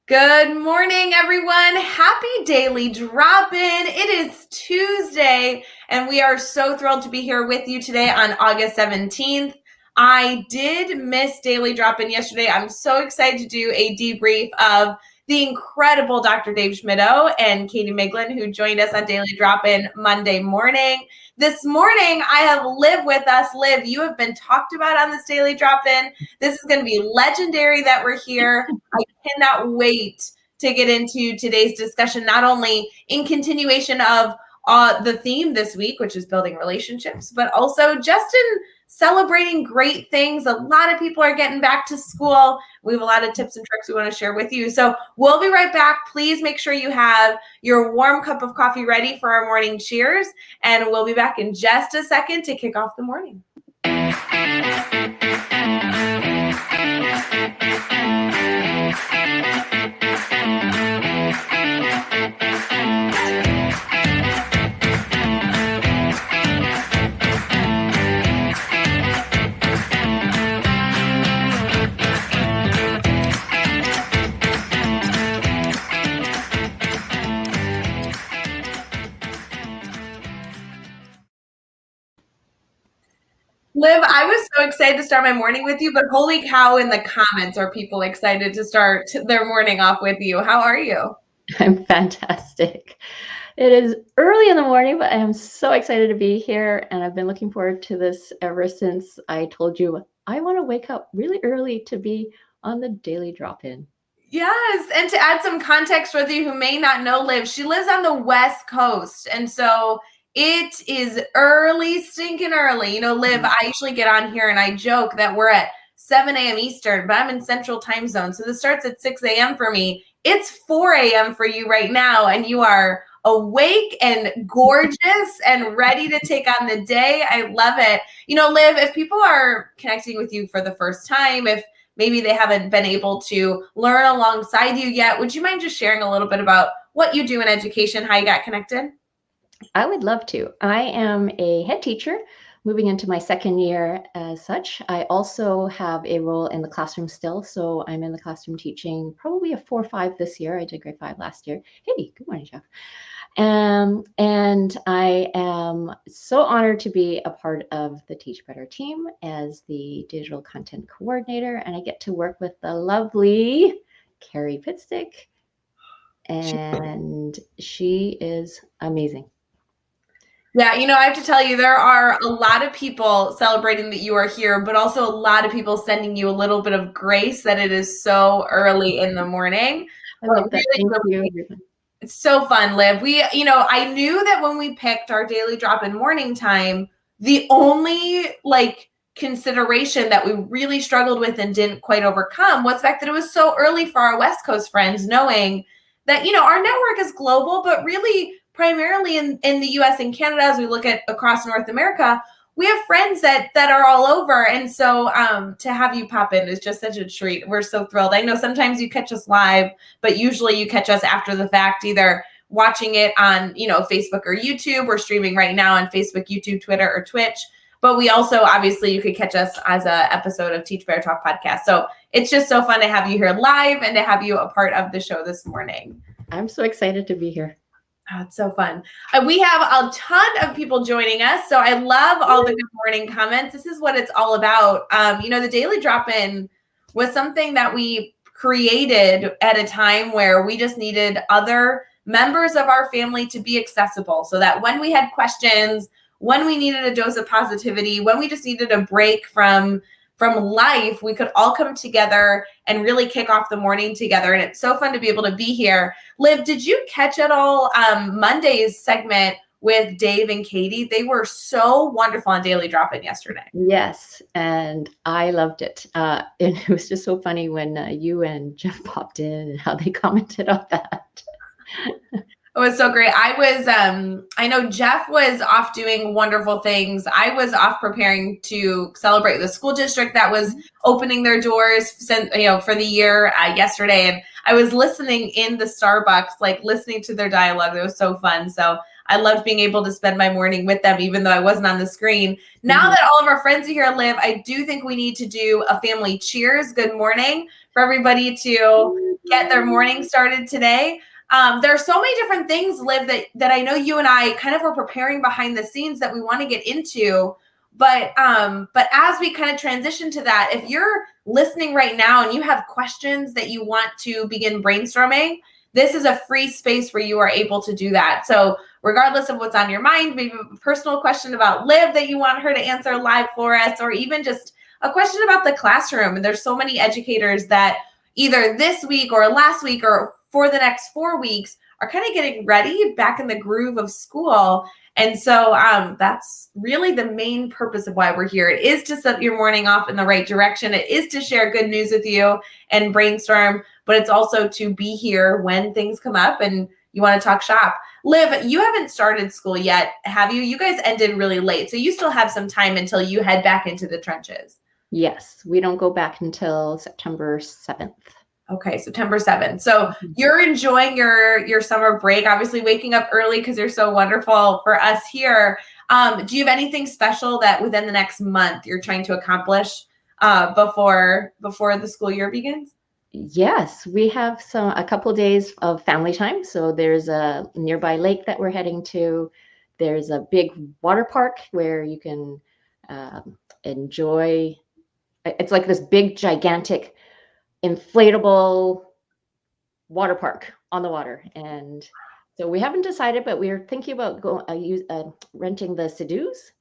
Good morning, everyone. Happy daily drop-in. It is Tuesday, and we are so thrilled to be here with you today on August 17th. I did miss daily drop-in yesterday. I'm so excited to do a debrief of the incredible Dr. Dave Schmittou and Katie Miglin, who joined us on Daily Drop-In Monday morning. This morning, I have Liv with us. Liv, you have been talked about on this Daily Drop-In. This is going to be legendary that we're here. I cannot wait to get into today's discussion, not only in continuation of the theme this week, which is building relationships, but also just in celebrating great things. A lot of people are getting back to school. We have a lot of tips and tricks we want to share with you. So we'll be right back. Please make sure you have your warm cup of coffee ready for our morning cheers. And we'll be back in just a second to kick off the morning. Liv, I was so excited to start my morning with you, but holy cow, in the comments are people excited to start their morning off with you. How are you? I'm fantastic. It is early in the morning, but I am so excited to be here, and I've been looking forward to this ever since I told you I want to wake up really early to be on the Daily Drop-In. Yes, and to add some context for you who may not know Liv, she lives on the West Coast, and so it is early, stinking early. You know, Liv, I usually get on here and I joke that we're at 7 a.m. Eastern, but I'm in Central Time Zone, so this starts at 6 a.m. for me. It's 4 a.m. for you right now, and you are awake and gorgeous and ready to take on the day. I love it. You know, Liv, if people are connecting with you for the first time, if maybe they haven't been able to learn alongside you yet, would you mind just sharing a little bit about what you do in education, how you got connected? I would love to. I am a head teacher moving into my second year as such. I also have a role in the classroom still. So I'm in the classroom teaching probably a 4 or 5 this year. I did grade 5 last year. Hey, good morning, Jeff. And I am so honored to be a part of the Teach Better team as the digital content coordinator. And I get to work with the lovely Carrie Pitstick. And she is amazing. Yeah, you know, I have to tell you, there are a lot of people celebrating that you are here, but also a lot of people sending you a little bit of grace that it is so early in the morning. I love that. Thank you. It's so fun, Liv. I knew that when we picked our daily drop-in morning time, the only consideration that we really struggled with and didn't quite overcome was the fact that it was so early for our West Coast friends, knowing that, our network is global, but really primarily in the US and Canada, as we look at across North America, we have friends that are all over. And so to have you pop in is just such a treat. We're so thrilled. I know sometimes you catch us live, but usually you catch us after the fact, either watching it on, Facebook or YouTube. We're streaming right now on Facebook, YouTube, Twitter, or Twitch. But we also, obviously, you could catch us as an episode of Teach Better Talk podcast. So it's just so fun to have you here live and to have you a part of the show this morning. I'm so excited to be here. Oh, it's so fun. We have a ton of people joining us. So I love all the good morning comments. This is what it's all about. The Daily Drop-In was something that we created at a time where we just needed other members of our family to be accessible, so that when we had questions, when we needed a dose of positivity, when we just needed a break from life, we could all come together and really kick off the morning together. And it's so fun to be able to be here. Liv, did you catch at all Monday's segment with Dave and Katie? They were so wonderful on Daily Drop-In yesterday. Yes, and I loved it. And it was just so funny when you and Jeff popped in and how they commented on that. It was so great. I know Jeff was off doing wonderful things. I was off preparing to celebrate the school district that was opening their doors for the year yesterday. And I was listening in the Starbucks, listening to their dialogue. It was so fun. So I loved being able to spend my morning with them, even though I wasn't on the screen. Now that all of our friends are here, Liv, I do think we need to do a family cheers. Good morning for everybody to get their morning started today. There are so many different things, Liv, that I know you and I kind of were preparing behind the scenes that we want to get into. But as we kind of transition to that, if you're listening right now and you have questions that you want to begin brainstorming, this is a free space where you are able to do that. So regardless of what's on your mind, maybe a personal question about Liv that you want her to answer live for us, or even just a question about the classroom. And there's so many educators that either this week or last week or for the next 4 weeks are kind of getting ready back in the groove of school. And so that's really the main purpose of why we're here. It is to set your morning off in the right direction. It is to share good news with you and brainstorm, but it's also to be here when things come up and you want to talk shop. Liv, you haven't started school yet, have you? You guys ended really late, so you still have some time until you head back into the trenches. Yes, we don't go back until September 7th. Okay, September 7th. So you're enjoying your summer break, obviously waking up early because you're so wonderful for us here. Do you have anything special that within the next month you're trying to accomplish before the school year begins? Yes, we have a couple of days of family time. So there's a nearby lake that we're heading to. There's a big water park where you can enjoy. It's like this big, gigantic, inflatable water park on the water. And so we haven't decided, but we're thinking about renting the Sea-Doos.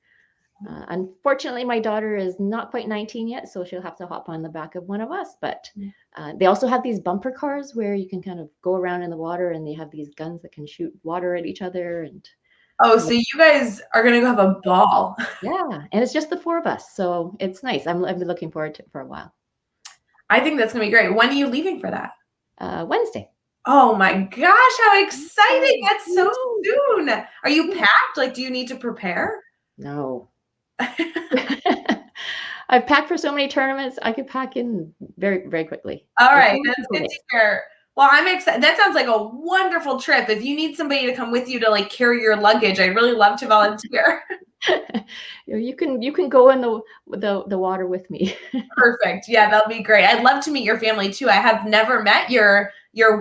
Unfortunately, my daughter is not quite 19 yet, so she'll have to hop on the back of one of us. But they also have these bumper cars where you can kind of go around in the water, and they have these guns that can shoot water at each other. And so you guys are gonna go have a ball. Yeah, and it's just the 4 of us, so it's nice. I've been looking forward to it for a while. I think that's gonna be great. When are you leaving for that? Wednesday. Oh my gosh, how exciting! That's so soon. Are you packed? Like, do you need to prepare? No. I've packed for so many tournaments. I could pack in very, very quickly. All right, that's good to hear. Well, I'm excited. That sounds like a wonderful trip. If you need somebody to come with you to like carry your luggage, I'd really love to volunteer. You can go in the water with me. Perfect. Yeah, that'll be great. I'd love to meet your family too. I have never met your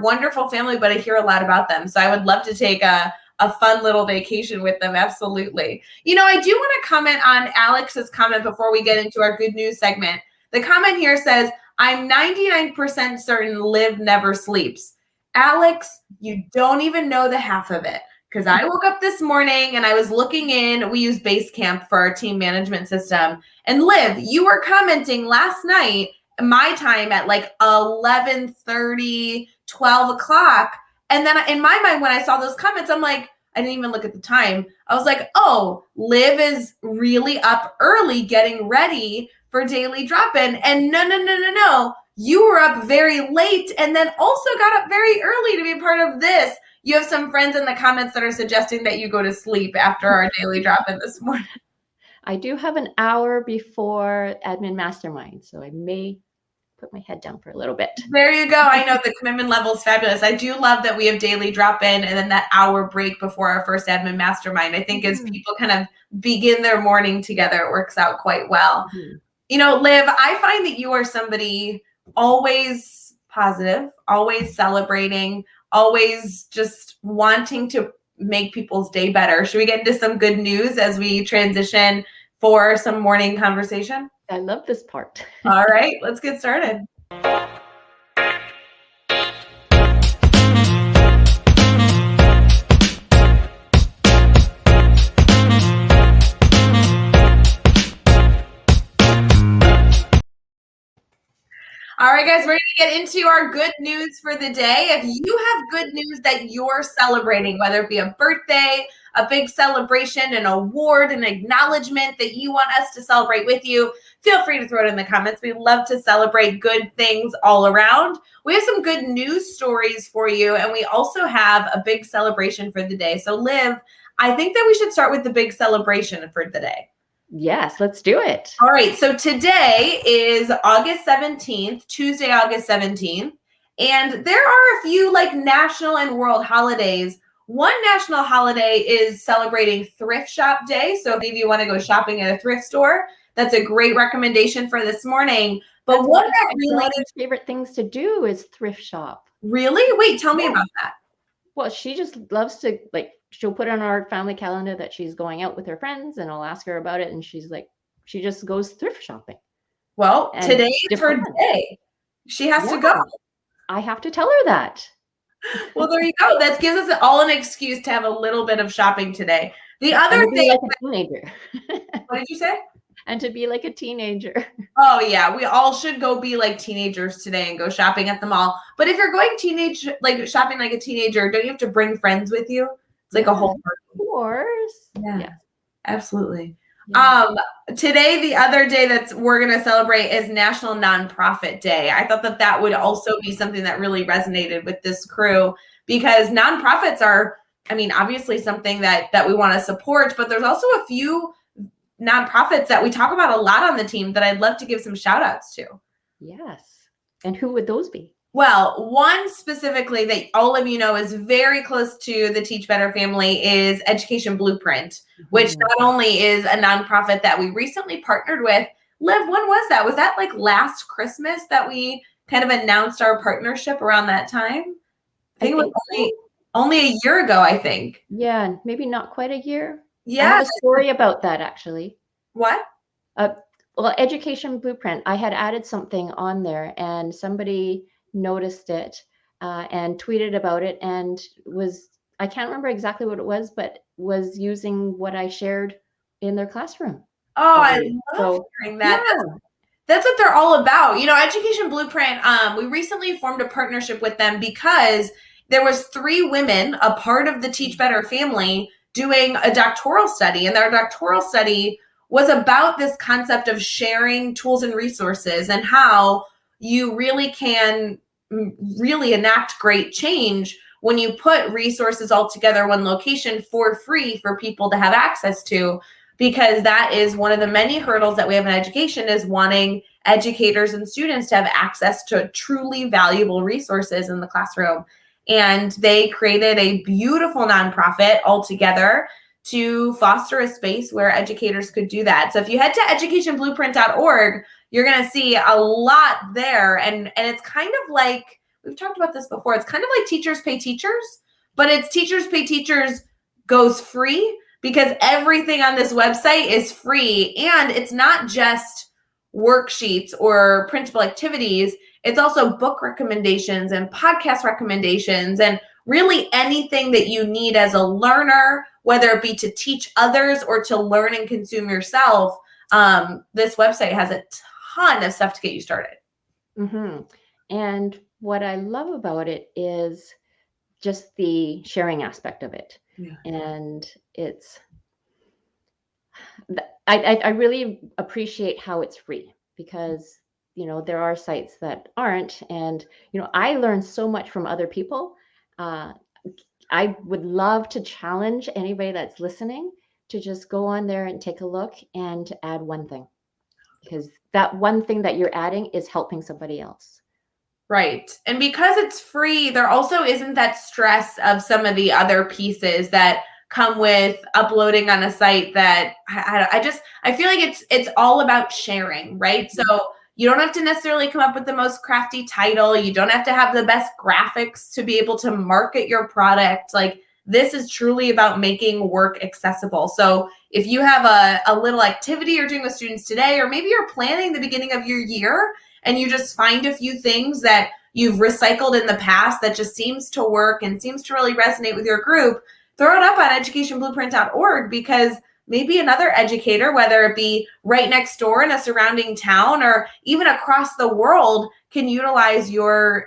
wonderful family, but I hear a lot about them. So I would love to take a fun little vacation with them. Absolutely. You know, I do want to comment on Alex's comment before we get into our good news segment. The comment here says, I'm 99% certain Liv never sleeps. Alex, you don't even know the half of it. Because I woke up this morning and I was looking in, we use Basecamp for our team management system. And Liv, you were commenting last night, my time at like 11:30, 12 o'clock. And then in my mind, when I saw those comments, I'm like, I didn't even look at the time. I was like, oh, Liv is really up early getting ready for daily drop-in. And no. You were up very late and then also got up very early to be part of this. You have some friends in the comments that are suggesting that you go to sleep after our daily drop-in this morning. I do have an hour before admin mastermind, so I may put my head down for a little bit. There you go. I know the commitment level is fabulous. I do love that we have daily drop-in and then that hour break before our first admin mastermind. I think as people kind of begin their morning together, it works out quite well. You know, Liv, I find that you are somebody always positive, always celebrating, always just wanting to make people's day better. Should we get into some good news as we transition for some morning conversation? I love this part. All right, let's get started. All right, guys, ready to get into our good news for the day. If you have good news that you're celebrating, whether it be a birthday, a big celebration, an award, an acknowledgement that you want us to celebrate with you, feel free to throw it in the comments. We love to celebrate good things all around. We have some good news stories for you, and we also have a big celebration for the day. So, Liv, I think that we should start with the big celebration for the day. Yes, let's do it. All right, so today is August 17th, Tuesday, August 17th, and there are a few like national and world holidays. One national holiday is celebrating Thrift Shop Day, so if you want to go shopping at a thrift store, that's a great recommendation for this morning. But That's what one of that my really daughter's favorite things to do is thrift shop. really, wait, tell me Yeah. about that. Well, she just loves to, like, she'll put on our family calendar that she's going out with her friends, and I'll ask her about it, and she's like, she just goes thrift shopping Well, and today is her different ones. day. She has to go. Yeah, I have to tell her that. Well, there you go. That gives us all an excuse to have a little bit of shopping today. The other And to be thing, like a teenager. what did you say? And to be like a teenager. Oh yeah, we all should go be like teenagers today and go shopping at the mall. But if you're going shopping like a teenager, don't you have to bring friends with you? It's like a Yeah, whole of party. course. Yeah, Yeah. absolutely. Yeah. Today, the other day we're going to celebrate is National Nonprofit Day. I thought that would also be something that really resonated with this crew because nonprofits are, I mean, obviously something that we want to support, but there's also a few nonprofits that we talk about a lot on the team that I'd love to give some shout outs to. Yes. And who would those be? Well, one specifically that all of you know is very close to the Teach Better family is Education Blueprint, which not only is a nonprofit that we recently partnered with. Liv, when was that? Was that like last Christmas that we kind of announced our partnership around that time? I think it was only a year ago, I think. Yeah, maybe not quite a year. Yeah. I have a story about that, actually. What? Well, Education Blueprint, I had added something on there and somebody noticed it and tweeted about it and I can't remember exactly what it was, but was using what I shared in their classroom. Oh, I love hearing that. Yeah. That's what they're all about. You know, Education Blueprint, we recently formed a partnership with them because there was 3 women, a part of the Teach Better family, doing a doctoral study. And their doctoral study was about this concept of sharing tools and resources and how you really can really enact great change when you put resources all together one location for free for people to have access to, because that is one of the many hurdles that we have in education is wanting educators and students to have access to truly valuable resources in the classroom. And they created a beautiful nonprofit altogether to foster a space where educators could do that. So if you head to educationblueprint.org, you're going to see a lot there. And it's kind of like, we've talked about this before, it's kind of like Teachers Pay Teachers, but it's Teachers Pay Teachers goes free because everything on this website is free. And it's not just worksheets or printable activities. It's also book recommendations and podcast recommendations and really anything that you need as a learner, whether it be to teach others or to learn and consume yourself. This website has a ton of stuff to get you started. Mm-hmm. And what I love about it is just the sharing aspect of it. Yeah. And I really appreciate how it's free because, you know, there are sites that aren't. And, you know, I learn so much from other people. I would love to challenge anybody that's listening to just go on there and take a look and add one thing, because that one thing that you're adding is helping somebody else. Right. And because it's free, there also isn't that stress of some of the other pieces that come with uploading on a site that I feel like it's all about sharing, right? So you don't have to necessarily come up with the most crafty title. You don't have to have the best graphics to be able to market your product. Like, this is truly about making work accessible. So if you have a little activity you're doing with students today, or maybe you're planning the beginning of your year and you just find a few things that you've recycled in the past that just seems to work and seems to really resonate with your group, throw it up on educationblueprint.org, because maybe another educator, whether it be right next door in a surrounding town or even across the world, can utilize your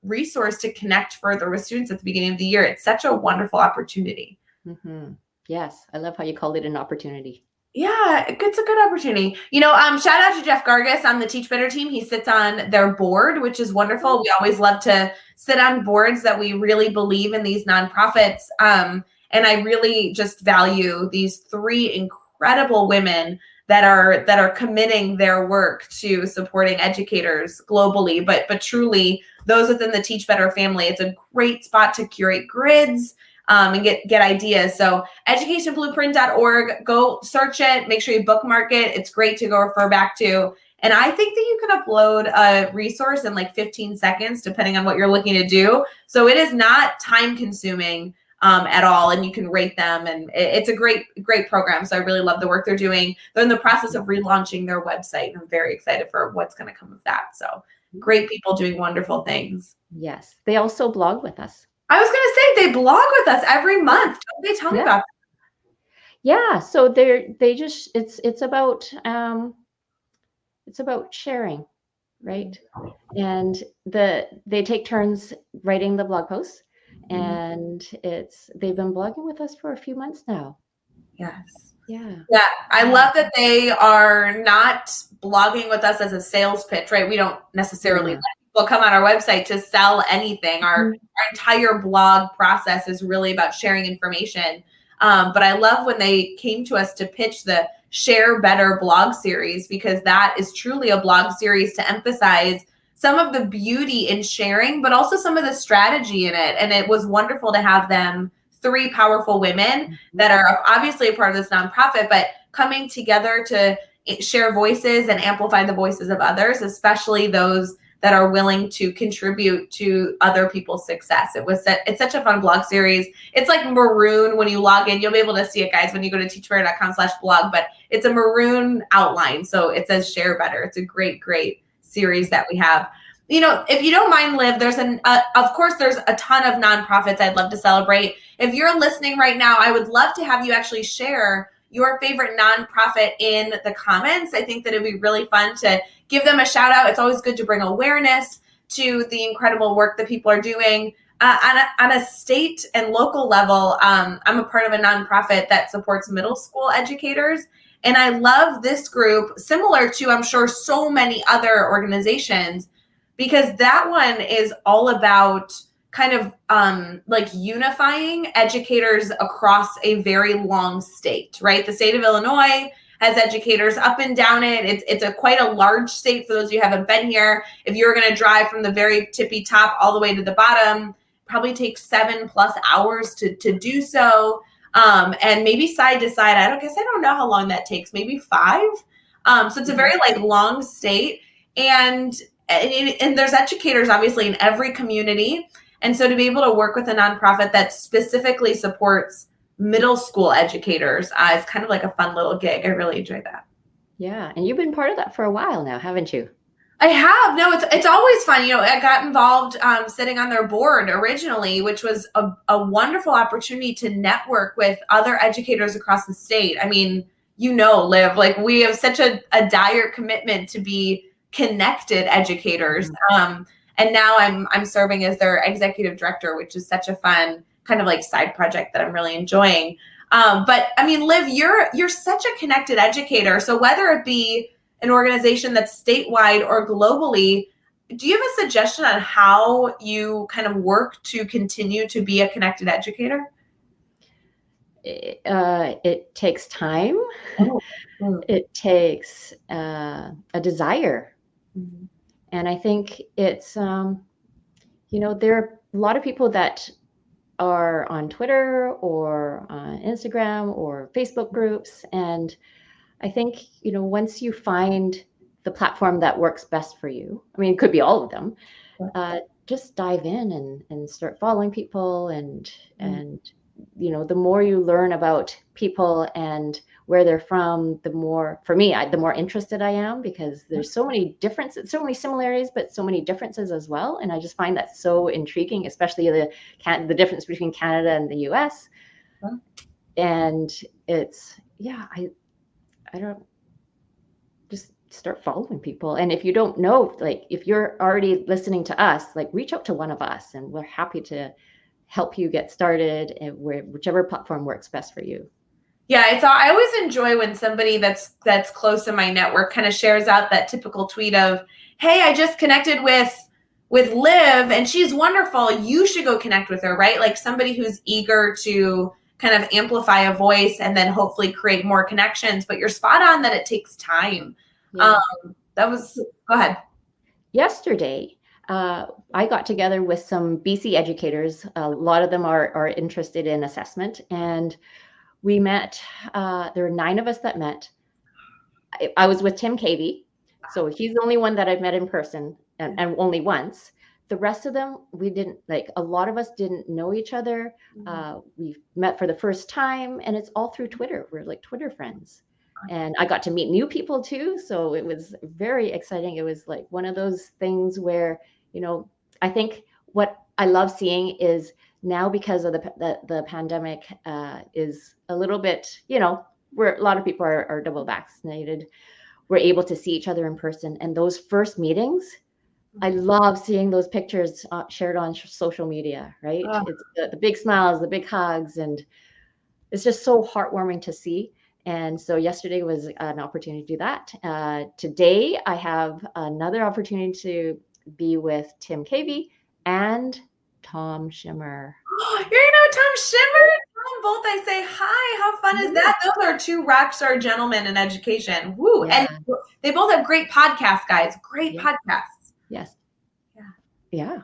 resource to connect further with students at the beginning of the year. It's such a wonderful opportunity. Mm-hmm. Yes, I love how you called it an opportunity. Yeah, it's a good opportunity. You know, shout out to Jeff Gargas on the Teach Better team. He sits on their board, which is wonderful. We always love to sit on boards that we really believe in these nonprofits. And I really just value these 3 incredible women that are committing their work to supporting educators globally, but truly those within the Teach Better family. It's a great spot to curate grids and get ideas. So educationblueprint.org, go search it, make sure you bookmark it. It's great to go refer back to. And I think that you can upload a resource in like 15 seconds, depending on what you're looking to do. So it is not time consuming at all, and you can rate them, and it's a great program. So I really love the work they're doing. They're in the process of relaunching their website, and I'm very excited for what's going to come of that. So great people doing wonderful things. Yes. They also blog with us. I was going to say they blog with us every month. Don't they tell me about that? Yeah. So they just it's about sharing, right? And they take turns writing the blog posts, and they've been blogging with us for a few months now. Yes. Yeah. Yeah. I love that they are not blogging with us as a sales pitch, right? We don't necessarily let people come on our website to sell anything. Our entire blog process is really about sharing information. But I love when they came to us to pitch the Share Better blog series, because that is truly a blog series to emphasize some of the beauty in sharing, but also some of the strategy in it. And it was wonderful to have them, three powerful women that are obviously a part of this nonprofit, but coming together to share voices and amplify the voices of others, especially those that are willing to contribute to other people's success. It's such a fun blog series. It's like maroon when you log in. You'll be able to see it, guys, when you go to teachbetter.com/blog, but it's a maroon outline. So it says Share Better. It's a great series that we have. You know, if you don't mind, Liv, of course, there's a ton of nonprofits I'd love to celebrate. If you're listening right now, I would love to have you actually share your favorite nonprofit in the comments. I think that it'd be really fun to give them a shout out. It's always good to bring awareness to the incredible work that people are doing. On a state and local level, I'm a part of a nonprofit that supports middle school educators. And I love this group, similar to, I'm sure, so many other organizations, because that one is all about kind of like unifying educators across a very long state, right? The state of Illinois has educators up and down it. It's quite a large state for those of you who haven't been here. If you're going to drive from the very tippy top all the way to the bottom, probably takes 7+ hours to do so. And maybe side to side, I don't know how long that takes, maybe 5. So it's a very like long state. And there's educators obviously in every community. And so to be able to work with a nonprofit that specifically supports middle school educators is kind of like a fun little gig. I really enjoy that. Yeah. And you've been part of that for a while now, haven't you? I have. No, it's always fun. You know, I got involved sitting on their board originally, which was a wonderful opportunity to network with other educators across the state. I mean, you know, Liv, like we have such a dire commitment to be connected educators. And now I'm serving as their executive director, which is such a fun kind of like side project that I'm really enjoying. But I mean, Liv, you're such a connected educator. So whether it be an organization that's statewide or globally, do you have a suggestion on how you kind of work to continue to be a connected educator? It takes time. It takes a desire. And I think it's, you know, there are a lot of people that are on Twitter or on Instagram or Facebook groups. And I think, you know, once you find the platform that works best for you, I mean, it could be all of them, just dive in and start following people. And, you know, the more you learn about people and where they're from, the more, for me, the more interested I am, because there's so many differences, so many similarities, but so many differences as well. And I just find that so intriguing, especially the difference between Canada and the US. And it's, I don't, just start following people. And if you don't know, like if you're already listening to us, like reach out to one of us and we're happy to help you get started and whichever platform works best for you. Yeah, I always enjoy when somebody that's close in my network kind of shares out that typical tweet of, hey, I just connected with Liv and she's wonderful. You should go connect with her, right? Like somebody who's eager to kind of amplify a voice and then hopefully create more connections. But you're spot on that it takes time. Yeah. Go ahead. Yesterday, I got together with some BC educators. A lot of them are interested in assessment, and we met. There were 9 of us that met. I was with Tim Cavey, So he's the only one that I've met in person, and only once. The rest of them, we didn't, like, a lot of us didn't know each other. We met for the first time, and it's all through Twitter. We're like Twitter friends. And I got to meet new people too. So it was very exciting. It was like one of those things where, I think what I love seeing is now, because of the pandemic, is a little bit, where a lot of people are double vaccinated, we're able to see each other in person. And those first meetings, I love seeing those pictures shared on social media, right? Oh, It's the big smiles, the big hugs, and it's just so heartwarming to see. And so yesterday was an opportunity to do that. Today, I have another opportunity to be with Tim Cavey and Tom Shimmer. you know Tom Shimmer and Tom both. I say hi. How fun is that? Those are two rock star gentlemen in education. Woo! And Yeah. they both have great podcasts, guys. Great Yeah. podcasts. Yes. Yeah. Yeah.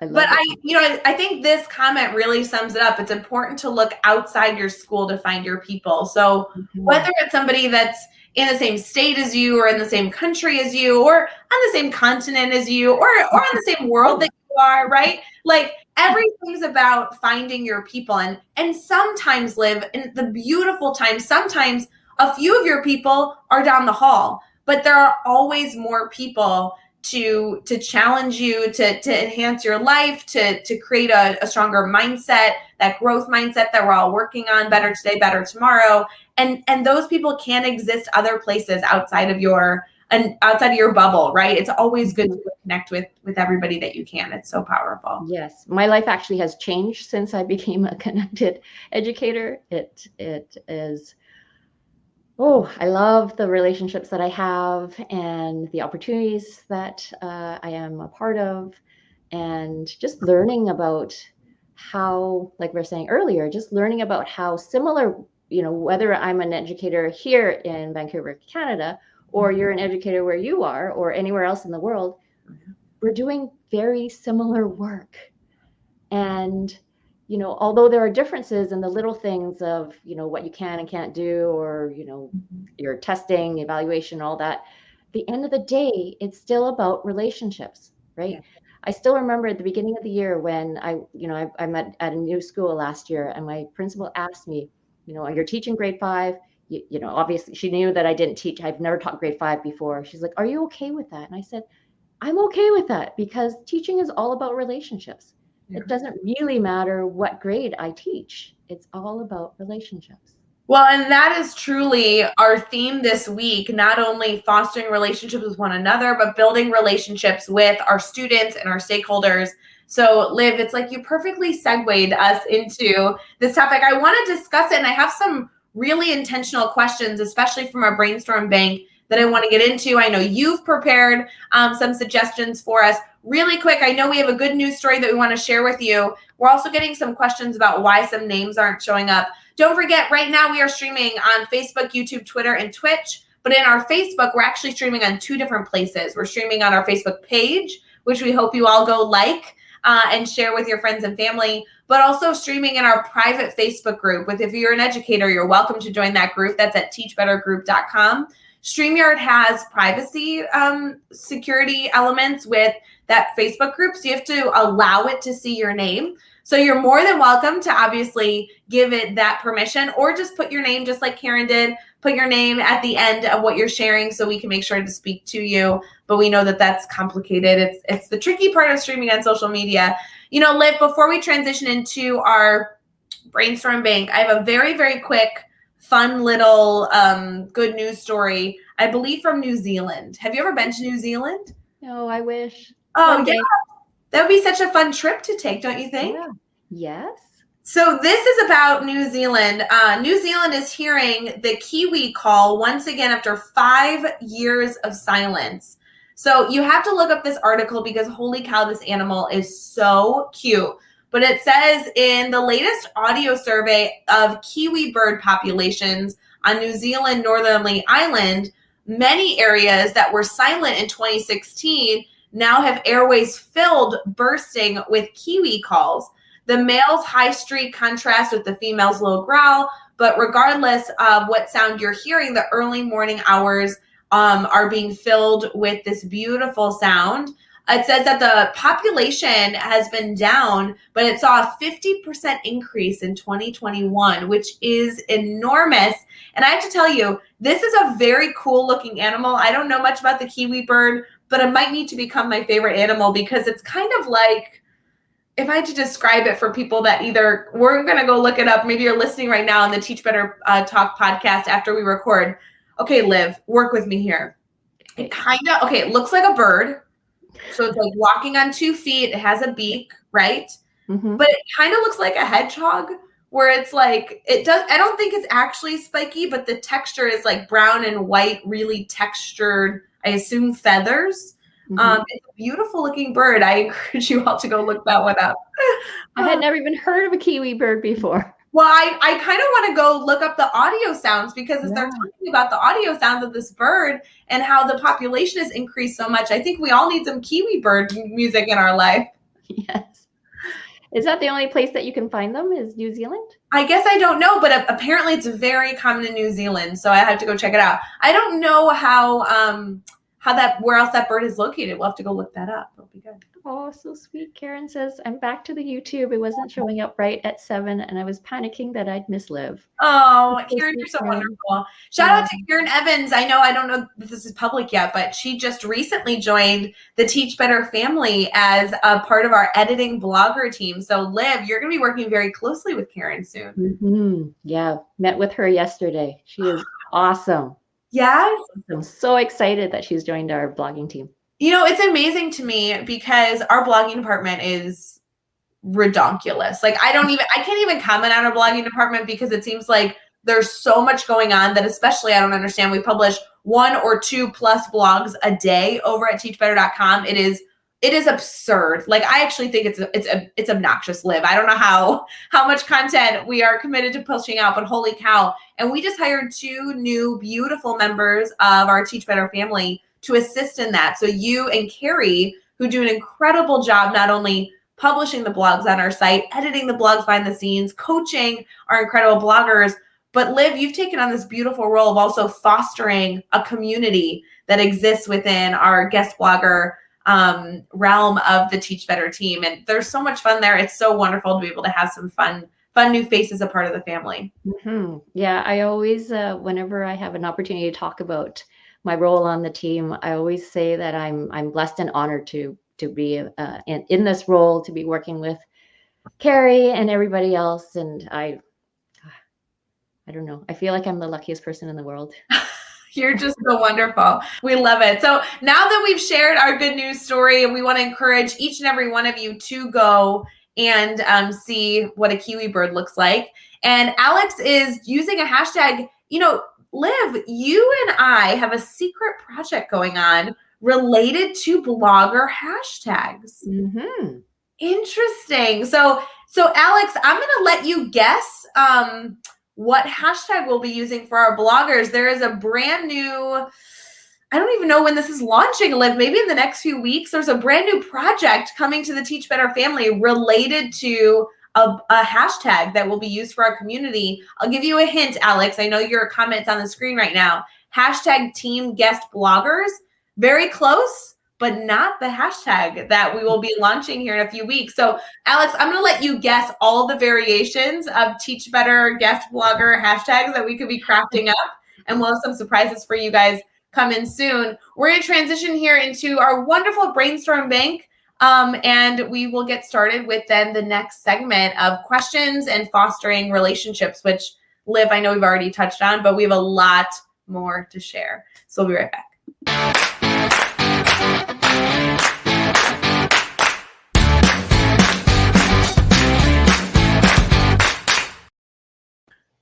I But love it. I think this comment really sums it up. It's important to look outside your school to find your people. So whether it's somebody that's in the same state as you, or in the same country as you, or on the same continent as you, or on the same world that you are, right? Like, everything's about finding your people. And sometimes, Liv, in the beautiful times, sometimes a few of your people are down the hall, but there are always more people to challenge you, to enhance your life, to create a stronger mindset, that growth mindset that we're all working on, better today, better tomorrow. And those people can exist other places outside of your bubble, right? It's always good to connect with everybody that you can. It's so powerful. Yes, my life actually has changed since I became a connected educator. It is, oh, I love the relationships that I have and the opportunities that I am a part of, and just learning about how, like we were saying earlier, just learning about how similar, whether I'm an educator here in Vancouver, Canada, or you're an educator where you are, or anywhere else in the world, we're doing very similar work. And although there are differences in the little things of what you can and can't do, or your testing, evaluation, all that, at the end of the day, it's still about relationships, right? Yeah. I still remember at the beginning of the year when I'm at a new school last year, and my principal asked me, you're teaching grade 5. Obviously she knew that I didn't teach. I've never taught grade 5 before. She's like, are you okay with that? And I said, I'm okay with that, because teaching is all about relationships. Yeah. It doesn't really matter what grade I teach. It's all about relationships. Well, and that is truly our theme this week, not only fostering relationships with one another, but building relationships with our students and our stakeholders. So, Liv, it's like you perfectly segued us into this topic. I want to discuss it, and I have some really intentional questions, especially from our brainstorm bank, that I want to get into. I know you've prepared some suggestions for us. Really quick, I know we have a good news story that we want to share with you. We're also getting some questions about why some names aren't showing up. Don't forget, right now we are streaming on Facebook, YouTube, Twitter, and Twitch. But in our Facebook, we're actually streaming on 2 different places. We're streaming on our Facebook page, which we hope you all go like and share with your friends and family, but also streaming in our private Facebook group. If you're an educator, you're welcome to join that group. That's at teachbettergroup.com. StreamYard has privacy security elements with that Facebook group, so you have to allow it to see your name. So you're more than welcome to obviously give it that permission, or just put your name, just like Karen did, put your name at the end of what you're sharing so we can make sure to speak to you. But we know that that's complicated. It's the tricky part of streaming on social media. Liv, before we transition into our brainstorm bank, I have a very, very quick, fun little good news story, I believe from New Zealand. Have you ever been to New Zealand? No, I wish. Oh, One yeah. day. That would be such a fun trip to take, don't you think? Yeah. Yes. So this is about New Zealand. New Zealand is hearing the Kiwi call once again after 5 years of silence. So you have to look up this article, because holy cow, this animal is so cute. But it says in the latest audio survey of Kiwi bird populations on New Zealand Northerly Island, many areas that were silent in 2016 now have airways filled, bursting with Kiwi calls. The male's high streak contrasts with the female's low growl, but regardless of what sound you're hearing, the early morning hours are being filled with this beautiful sound. It says that the population has been down, but it saw a 50% increase in 2021, which is enormous. And I have to tell you, this is a very cool looking animal. I don't know much about the kiwi bird, but it might need to become my favorite animal because it's kind of like, if I had to describe it for people that either we're going to go look it up, maybe you're listening right now on the Teach Better Talk podcast after we record. Okay, Liv, work with me here. It it looks like a bird. So it's like walking on 2 feet. It has a beak, right? Mm-hmm. But it kind of looks like a hedgehog where it's like, I don't think it's actually spiky, but the texture is like brown and white, really textured, I assume feathers. Mm-hmm. It's a beautiful looking bird. I encourage you all to go look that one up. I had never even heard of a kiwi bird before. Well, I kind of want to go look up the audio sounds because as they're talking about the audio sounds of this bird and how the population has increased so much, I think we all need some kiwi bird music in our life. Yes. Is that the only place that you can find them, is New Zealand? I guess I don't know, but apparently it's very common in New Zealand, so I have to go check it out. I don't know where else that bird is located. We'll have to go look that up. It'll be good. Oh, so sweet. Karen says, I'm back to the YouTube. It wasn't showing up right at 7, and I was panicking that I'd miss Liv. Oh, Karen, you're so wonderful. Shout out to Karen Evans. I don't know if this is public yet, but she just recently joined the Teach Better family as a part of our editing blogger team. So Liv, you're going to be working very closely with Karen soon. Mm-hmm. Yeah, met with her yesterday. She is awesome. Yes. I'm so excited that she's joined our blogging team. It's amazing to me because our blogging department is redonkulous. Like I can't even comment on our blogging department because it seems like there's so much going on that especially I don't understand. We publish 1 or 2 plus blogs a day over at teachbetter.com. It is absurd. Like I actually think it's obnoxious, Liv. I don't know how much content we are committed to pushing out, but holy cow. And we just hired 2 new beautiful members of our Teach Better family to assist in that. So you and Carrie, who do an incredible job, not only publishing the blogs on our site, editing the blogs behind the scenes, coaching our incredible bloggers, but Liv, you've taken on this beautiful role of also fostering a community that exists within our guest blogger realm of the Teach Better team. And there's so much fun there. It's so wonderful to be able to have some fun new faces a part of the family. Mm-hmm. Yeah, I always, whenever I have an opportunity to talk about my role on the team, I always say that I'm blessed and honored to be in this role, to be working with Carrie and everybody else. And I don't know. I feel like I'm the luckiest person in the world. You're just so wonderful. We love it. So now that we've shared our good news story, we want to encourage each and every one of you to go and see what a kiwi bird looks like. And Alex is using a hashtag. Liv, you and I have a secret project going on related to blogger hashtags. Mm-hmm. Interesting. So Alex, I'm going to let you guess what hashtag we'll be using for our bloggers. There is a brand new, I don't even know when this is launching, Liv, maybe in the next few weeks. There's a brand new project coming to the Teach Better family related to a hashtag that will be used for our community. I'll give you a hint, Alex. I know your comment's on the screen right now. Hashtag team guest bloggers. Very close, but not the hashtag that we will be launching here in a few weeks. So Alex, I'm going to let you guess all the variations of Teach Better guest blogger hashtags that we could be crafting up. And we'll have some surprises for you guys coming soon. We're going to transition here into our wonderful brainstorm bank. And we will get started with then the next segment of questions and fostering relationships, which Liv, I know we've already touched on, but we have a lot more to share. So we'll be right back.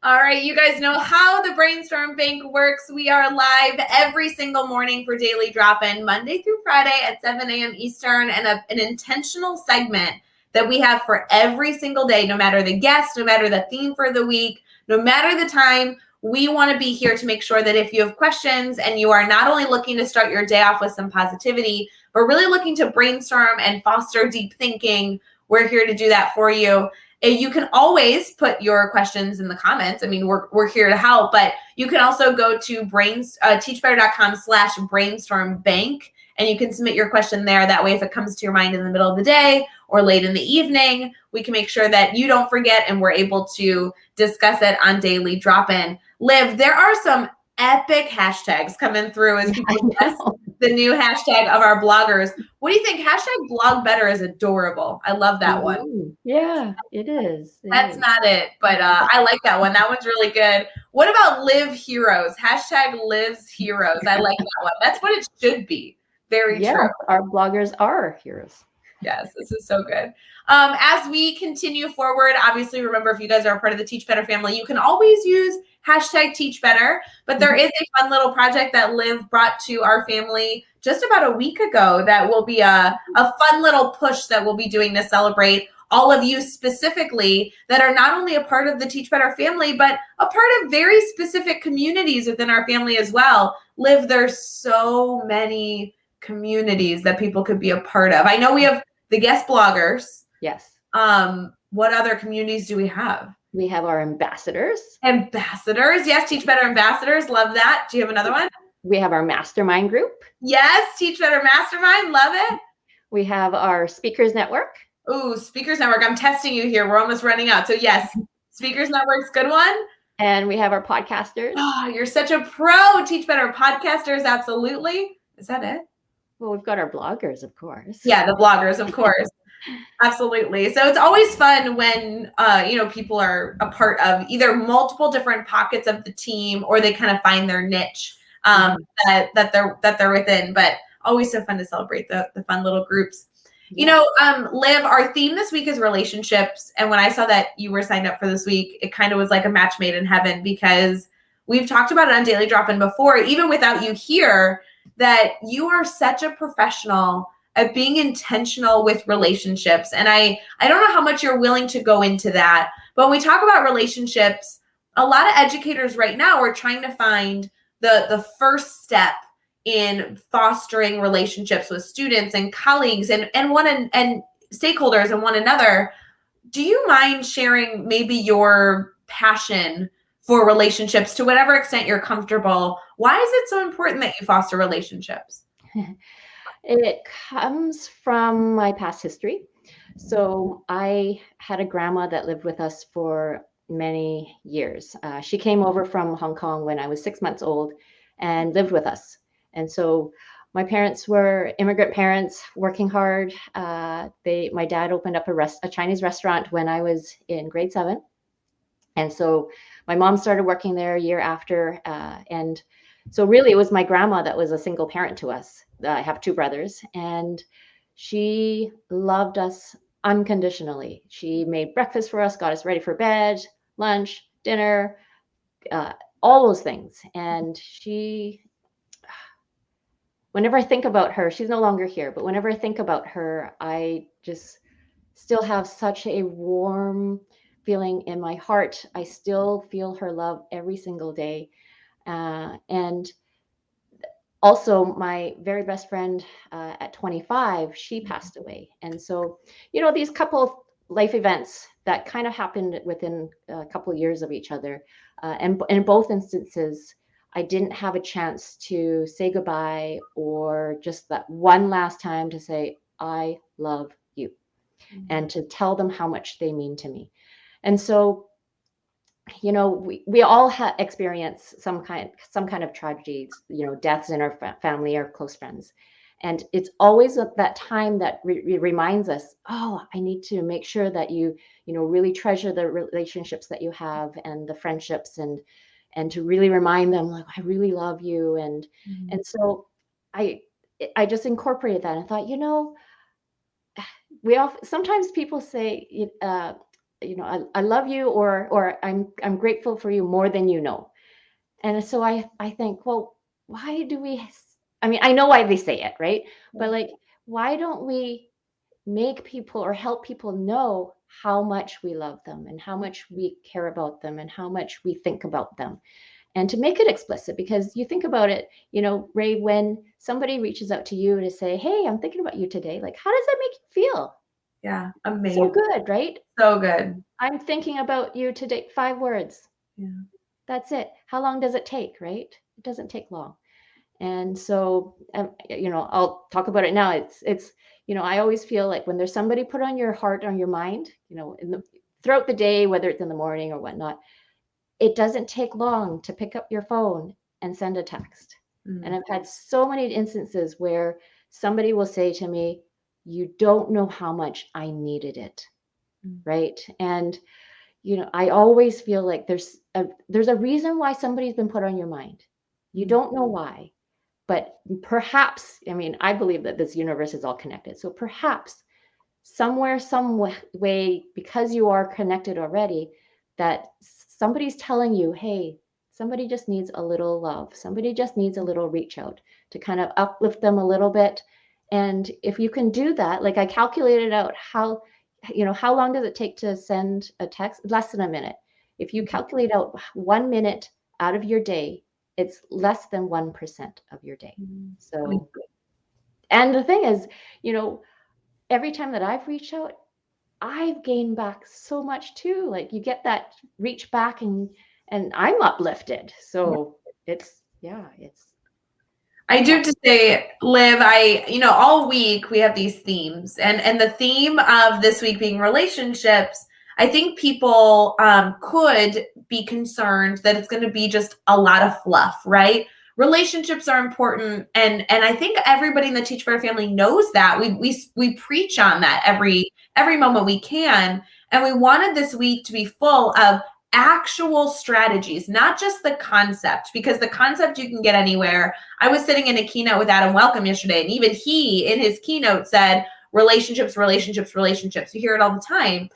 All right, you guys know how the Brainstorm Bank works. We are live every single morning for Daily Drop-In, Monday through Friday at 7 a.m. Eastern, and an intentional segment that we have for every single day, no matter the guest, no matter the theme for the week, no matter the time. We want to be here to make sure that if you have questions and you are not only looking to start your day off with some positivity, but really looking to brainstorm and foster deep thinking, we're here to do that for you. You can always put your questions in the comments. I mean, we're here to help, but you can also go to teachbetter.com/brainstorm bank, and you can submit your question there. That way, if it comes to your mind in the middle of the day or late in the evening, we can make sure that you don't forget and we're able to discuss it on Daily Drop-In. Liv, there are some epic hashtags coming through as people guess the new hashtag of our bloggers. What do you think? Hashtag blog better is adorable. I love that one. Yeah, it is. That's not it, but I like that one. That one's really good. What about Live Heroes? Hashtag Lives Heroes. I like that one. That's what it should be. Very true. Our bloggers are heroes. Yes, this is so good. As we continue forward, obviously, remember, if you guys are a part of the Teach Better family, you can always use hashtag Teach Better, but there is a fun little project that Liv brought to our family just about a week ago that will be a fun little push that we'll be doing to celebrate all of you specifically that are not only a part of the Teach Better family, but a part of very specific communities within our family as well. Liv, there's so many communities that people could be a part of. I know we have the guest bloggers. Yes. What other communities do we have? We have our ambassadors. Ambassadors. Yes, Teach Better ambassadors. Love that. Do you have another one? We have our mastermind group. Yes, Teach Better mastermind. Love it. We have our speakers network. Ooh, speakers network. I'm testing you here. We're almost running out. So yes, speakers network's good one. And we have our podcasters. Oh, you're such a pro. Teach Better podcasters. Absolutely. Is that it? Well, we've got our bloggers, of course. Yeah, the bloggers, of course. Absolutely. So it's always fun when people are a part of either multiple different pockets of the team, or they kind of find their niche that they're within. But always so fun to celebrate the fun little groups. Yeah. Liv, our theme this week is relationships. And when I saw that you were signed up for this week, it kind of was like a match made in heaven, because we've talked about it on Daily Drop-In before, even without you here, that you are such a professional at being intentional with relationships. And I don't know how much you're willing to go into that, but when we talk about relationships, a lot of educators right now are trying to find the first step in fostering relationships with students and colleagues and stakeholders and one another. Do you mind sharing maybe your passion for relationships to whatever extent you're comfortable? Why is it so important that you foster relationships? It comes from my past history. So I had a grandma that lived with us for many years. She came over from Hong Kong when I was 6 months old and lived with us. And so my parents were immigrant parents working hard. My dad opened up a Chinese restaurant when I was in grade 7. And so my mom started working there a year after. And so really it was my grandma that was a single parent to us. I have 2 brothers, and she loved us unconditionally. She made breakfast for us, got us ready for bed, lunch, dinner, all those things. And whenever I think about her, she's no longer here, but whenever I think about her, I just still have such a warm feeling in my heart. I still feel her love every single day. And also, my very best friend at 25, she passed away. And so, these couple of life events that kind of happened within a couple of years of each other. And in both instances, I didn't have a chance to say goodbye, or just that one last time to say, I love you, and to tell them how much they mean to me. And so, we all experience some kind of tragedies, deaths in our family or close friends. And it's always at that time that reminds us, oh, I need to make sure that you really treasure the relationships that you have and the friendships, and to really remind them, like, I really love you. And so I just incorporated that and thought, sometimes people say, I love you, or I'm grateful for you more than you know. And so I think, well, why do we, I know why they say it, right? But like, why don't we make people or help people know how much we love them and how much we care about them and how much we think about them, and to make it explicit? Because you think about it, Ray, when somebody reaches out to you to say, hey, I'm thinking about you today, like, how does that make you feel? Yeah. So Amazing. good, right? So good. I'm thinking about you today. 5 words. Yeah. That's it. How long does it take, right? It doesn't take long. And so, I'll talk about it now. I always feel like when there's somebody put on your heart, on your mind, throughout the day, whether it's in the morning or whatnot, it doesn't take long to pick up your phone and send a text. And Mm. I've had so many instances where somebody will say to me, "You don't know how much I needed it." Mm. Right. And, I always feel like there's a reason why somebody's been put on your mind. You Mm. don't know why, but perhaps, I believe that this universe is all connected. So perhaps somewhere, some way, because you are connected already, that somebody's telling you, hey, somebody just needs a little love. Somebody just needs a little reach out to kind of uplift them a little bit. And if you can do that, like I calculated out how long does it take to send a text? Less than a minute. If you calculate out 1 minute out of your day, it's less than 1% of your day. Mm. So, and the thing is, you know, every time that I've reached out, I've gained back so much too. Like you get that reach back and I'm uplifted. So it's I do yeah. have to say, Liv, all week we have these themes, and the theme of this week being relationships. I think people could be concerned that it's going to be just a lot of fluff, right? Relationships are important, and I think everybody in the Teach Better family knows that. We preach on that every moment we can, and we wanted this week to be full of actual strategies, not just the concept, because the concept you can get anywhere. I was sitting in a keynote with Adam Welcome yesterday, and even he, in his keynote, said relationships, relationships, relationships. You hear it all the time.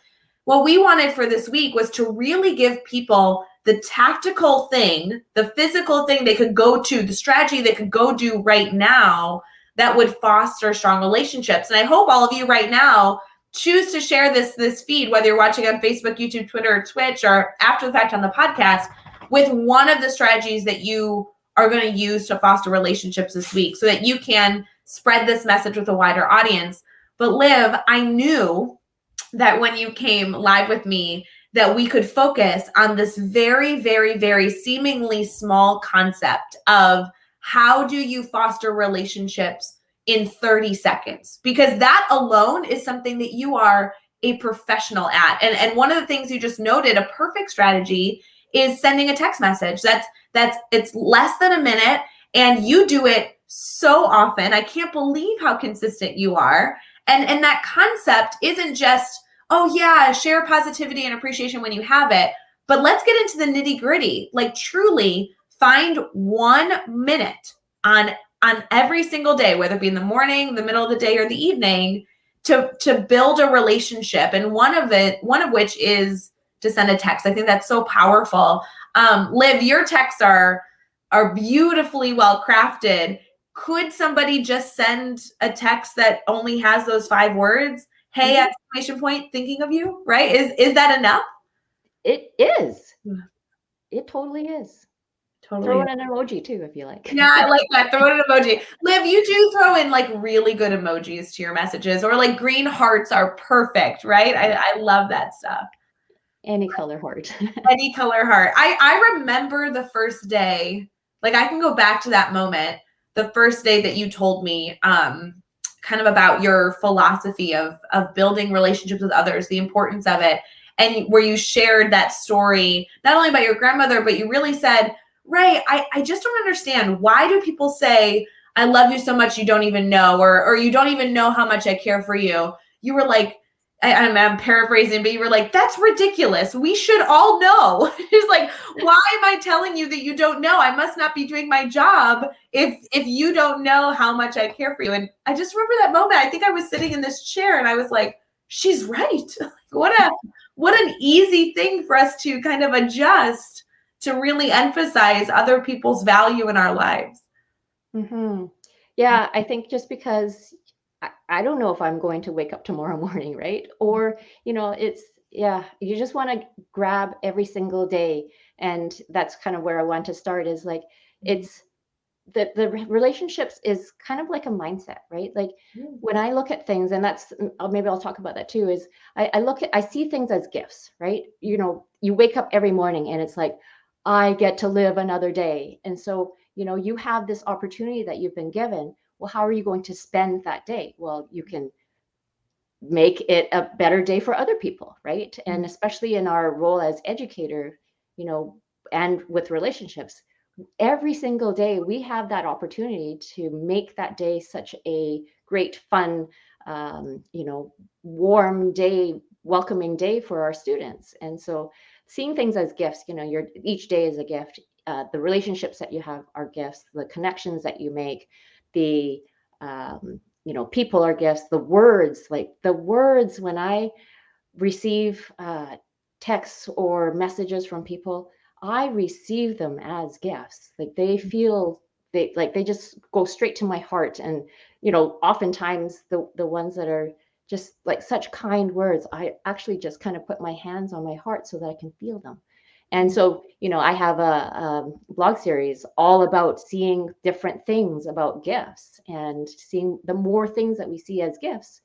What we wanted for this week was to really give people the tactical thing, the physical thing they could go to, the strategy they could go do right now that would foster strong relationships. And I hope all of you right now choose to share this feed, whether you're watching on Facebook, YouTube, Twitter, or Twitch, or after the fact on the podcast, with one of the strategies that you are going to use to foster relationships this week so that you can spread this message with a wider audience. But Liv, I knew that when you came live with me, that we could focus on this very, very, very seemingly small concept of how do you foster relationships in 30 seconds? Because that alone is something that you are a professional at. And one of the things you just noted, a perfect strategy is sending a text message. It's less than a minute and you do it so often. I can't believe how consistent you are. And that concept isn't just, oh yeah, share positivity and appreciation when you have it, but let's get into the nitty-gritty. Like truly find 1 minute on every single day, whether it be in the morning, the middle of the day, or the evening, to build a relationship. And one of which is to send a text. I think that's so powerful. Liv, your texts are beautifully well crafted. Could somebody just send a text that only has those 5 words? Hey, Mhm. exclamation point, thinking of you, right? Is that enough? It is. Yeah, It totally is. Throw totally. in an emoji too if you like. Yeah, I like that. Throw in an emoji. Liv, you do throw in like really good emojis to your messages, or like green hearts are perfect, right? I love that stuff. Any color heart. Any color heart. I remember the first day, like I can go back to that moment, the first day that you told me kind of about your philosophy of building relationships with others, the importance of it, and where you shared that story, not only about your grandmother, but you really said, Ray, I just don't understand. Why do people say, I love you so much you don't even know, or you don't even know how much I care for you? You were like, I'm paraphrasing, but you were like, that's ridiculous. We should all know. It's like, why am I telling you that you don't know? I must not be doing my job if you don't know how much I care for you. And I just remember that moment. I think I was sitting in this chair and I was like, she's right. What an easy thing for us to kind of adjust to really emphasize other people's value in our lives. Mm-hmm. Yeah, I think just because I don't know if I'm going to wake up tomorrow morning, right? Or, you just want to grab every single day. And that's kind of where I want to start is like, it's the relationships is kind of like a mindset, right? Like when I look at things, and that's maybe I'll talk about that too, is I see things as gifts, right? You know, you wake up every morning and it's like, I get to live another day. And so, you know, you have this opportunity that you've been given. Well, how are you going to spend that day? Well, you can make it a better day for other people, right? And especially in our role as educator, you know, and with relationships, every single day we have that opportunity to make that day such a great, fun, you know, warm day, welcoming day for our students. And so seeing things as gifts, you know, each day is a gift. The relationships that you have are gifts, the connections that you make, the you know, people are gifts, the words, like the words when I receive texts or messages from people, I receive them as gifts. Like they feel they just go straight to my heart. And you know, oftentimes the ones that are just like such kind words, I actually just kind of put my hands on my heart so that I can feel them. And so, you know, I have a blog series all about seeing different things about gifts, and seeing the more things that we see as gifts,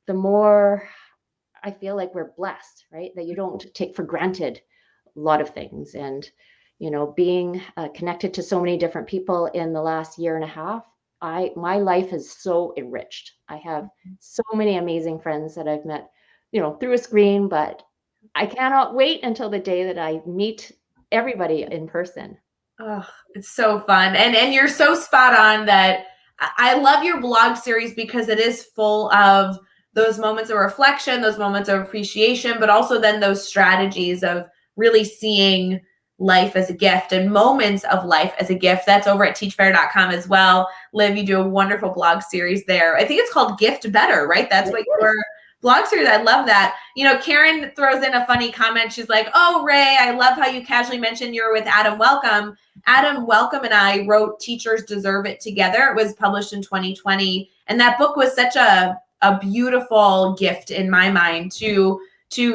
the more I feel like we're blessed, right? That you don't take for granted a lot of things. And, you know, being connected to so many different people in the last year and a half, my life is so enriched. I have so many amazing friends that I've met, you know, through a screen, but I cannot wait until the day that I meet everybody in person. Oh, it's so fun. And you're so spot on that I love your blog series because it is full of those moments of reflection, those moments of appreciation, but also then those strategies of really seeing life as a gift and moments of life as a gift. That's over at teachbetter.com as well. Liv, you do a wonderful blog series there. I think it's called Gift Better, right? That's what your blog series. I love that. You know, Karen throws in a funny comment. She's like, "Oh, Ray, I love how you casually mentioned you're with Adam Welcome." Adam Welcome and I wrote Teachers Deserve It together. It was published in 2020. And that book was such a beautiful gift in my mind to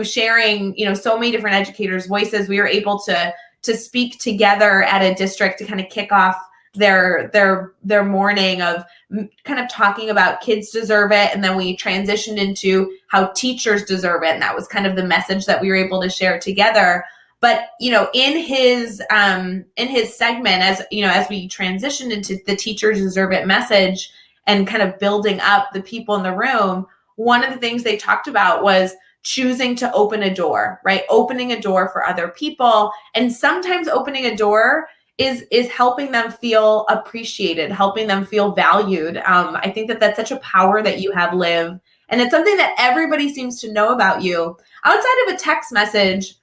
sharing, you know, so many different educators' voices. We were able to speak together at a district to kind of kick off their morning of kind of talking about kids deserve it, and then we transitioned into how teachers deserve it, and that was kind of the message that we were able to share together. But you know, in his segment, as you know, as we transitioned into the teachers deserve it message and kind of building up the people in the room, one of the things they talked about was choosing to open a door, right? Opening a door for other people, and sometimes opening a door is helping them feel appreciated, helping them feel valued. I think that that's such a power that you have, Liv, and it's something that everybody seems to know about you. Outside of a text message,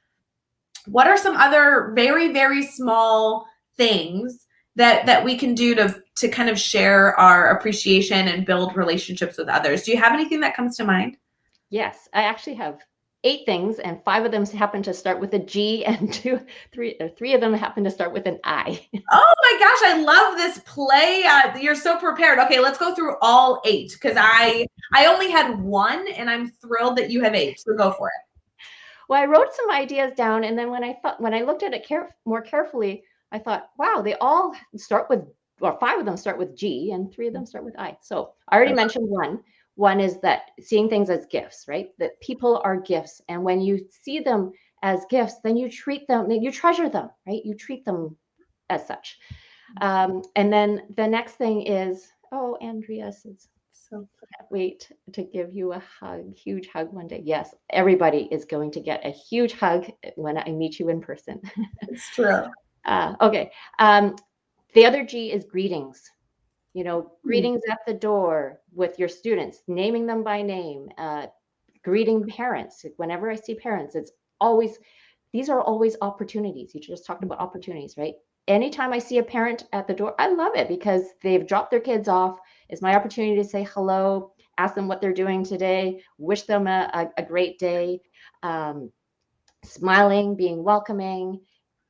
what are some other very, very small things that we can do to kind of share our appreciation and build relationships with others? Do you have anything that comes to mind? Yes, I actually have 8 things, and 5 of them happen to start with a G, and three of them happen to start with an I. Oh my gosh, I love this play. You're so prepared. Okay, let's go through all 8 because I only had one, and I'm thrilled that you have 8. So go for it. Well, I wrote some ideas down, and then when I looked at it more carefully, I thought, wow, they all start with, or 5 of them start with G, and 3 of them start with I. So I already mentioned one. One is that seeing things as gifts, right? That people are gifts, and when you see them as gifts, then you treat them, you treasure them, right? You treat them as such. And then the next thing is, oh, Andrea says, So can't wait to give you a hug, huge hug one day. Yes, everybody is going to get a huge hug when I meet you in person. it's true. Okay. The other G is greetings. You know, greetings at the door with your students, naming them by name, greeting parents. Whenever I see parents, these are always opportunities. You just talked about opportunities, right? Anytime I see a parent at the door, I love it because they've dropped their kids off. It's my opportunity to say hello, ask them what they're doing today, wish them a great day, smiling, being welcoming.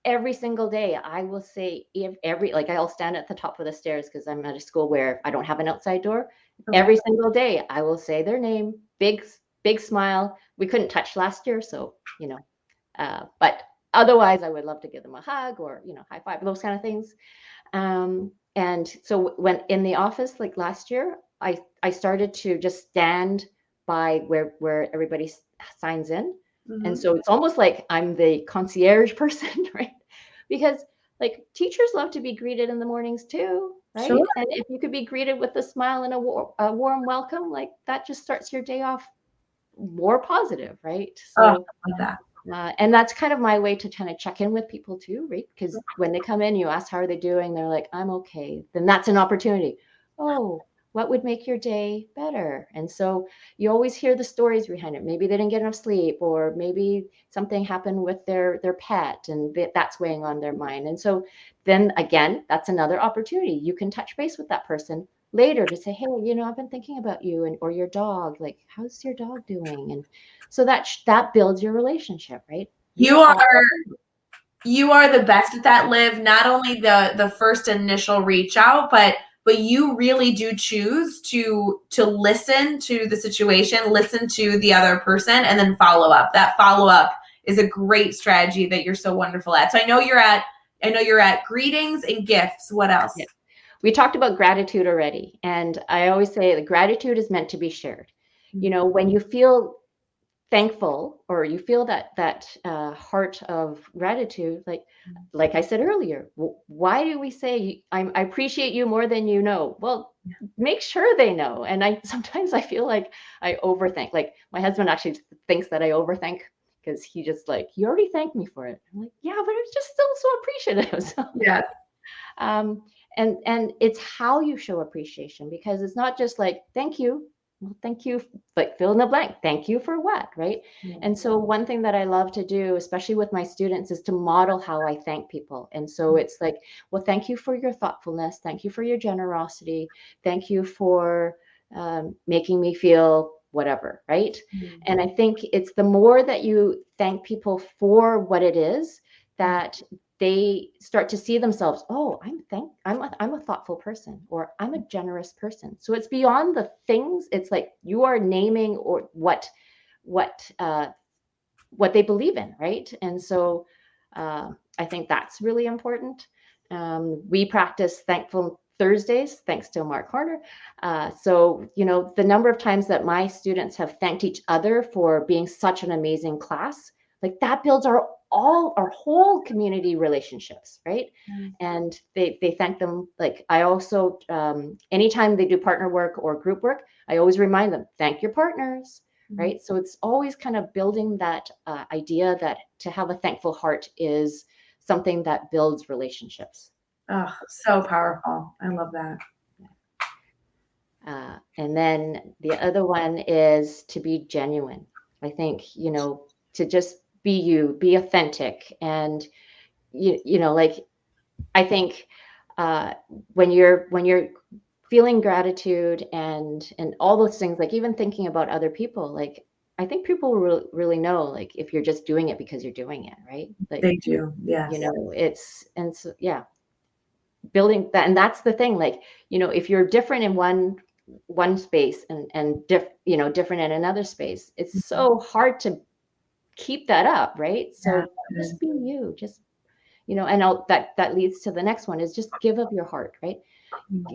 Every single day, I will say, like I'll stand at the top of the stairs because I'm at a school where I don't have an outside door. Okay. Every single day, I will say their name, big smile. We couldn't touch last year, so, you know, but otherwise, I would love to give them a hug or, you know, high five, those kind of things. And so when in the office, like last year, I started to just stand by where everybody signs in. And Mhm. so it's almost like I'm the concierge person, right? Because like teachers love to be greeted in the mornings too, right? Sure. And if you could be greeted with a smile and a warm welcome, like that just starts your day off more positive, right? Oh, I So love that. and that's kind of my way to kind of check in with people too, right? Because when they come in, you ask how are they doing, they're like, I'm okay. Then that's an opportunity. Oh, what would make your day better? And so you always hear the stories behind it. Maybe they didn't get enough sleep, or maybe something happened with their pet, and that's weighing on their mind. And so then again, that's another opportunity. You can touch base with that person later to say, hey, I've been thinking about you and or your dog. Like, how's your dog doing? And so that builds your relationship, right? You You are are you are the best at that, Liv. Not only the first initial reach out, but you really do choose to listen to the situation, listen to the other person, and then follow up. That follow up is a great strategy that you're so wonderful at. So I know you're at greetings and gifts. What else? yeah. We talked about gratitude already, and I always say that gratitude is meant to be shared. When you feel thankful or you feel that heart of gratitude, like I said earlier, why do we say I appreciate you more than you know? Well, make sure they know. And I sometimes I feel like I overthink. Like my husband actually thinks that I overthink because he just like, you already thanked me for it. I'm like, yeah, but it's just still so appreciative. So Yes. um, and it's how you show appreciation, because it's not just like thank you. Well, thank you, like fill in the blank. Thank you for what, right? Yeah. And so one thing that I love to do, especially with my students, is to model how I thank people. And so it's like, well, thank you for your thoughtfulness. Thank you for your generosity. Thank you for making me feel whatever, right? Mhm. And I think it's the more that you thank people for what it is, that they start to see themselves, oh, I'm a thoughtful person, or I'm a generous person. So it's beyond the things. It's like you are naming or what what they believe in, right? And so I think that's really important. We practice Thankful Thursdays, thanks to Mark Horner. So, the number of times that my students have thanked each other for being such an amazing class, like that builds our whole community relationships, right? And they thank them. Like I also, anytime they do partner work or group work, I always remind them, thank your partners, right? So it's always kind of building that idea that to have a thankful heart is something that builds relationships. Oh, so powerful. I love that. And then the other one is to be genuine. I think, to just be you, be authentic. And, like, I think when you're feeling gratitude and all those things, like even thinking about other people, like I think people will really know, like if you're just doing it because you're doing it, right? Like, They do. Yes. it's and so yeah, building that, and that's the thing. Like, if you're different in one space different in another space, it's so hard to keep that up, right? Yeah. So just be you, just and that leads to the next one, is just give of your heart, right?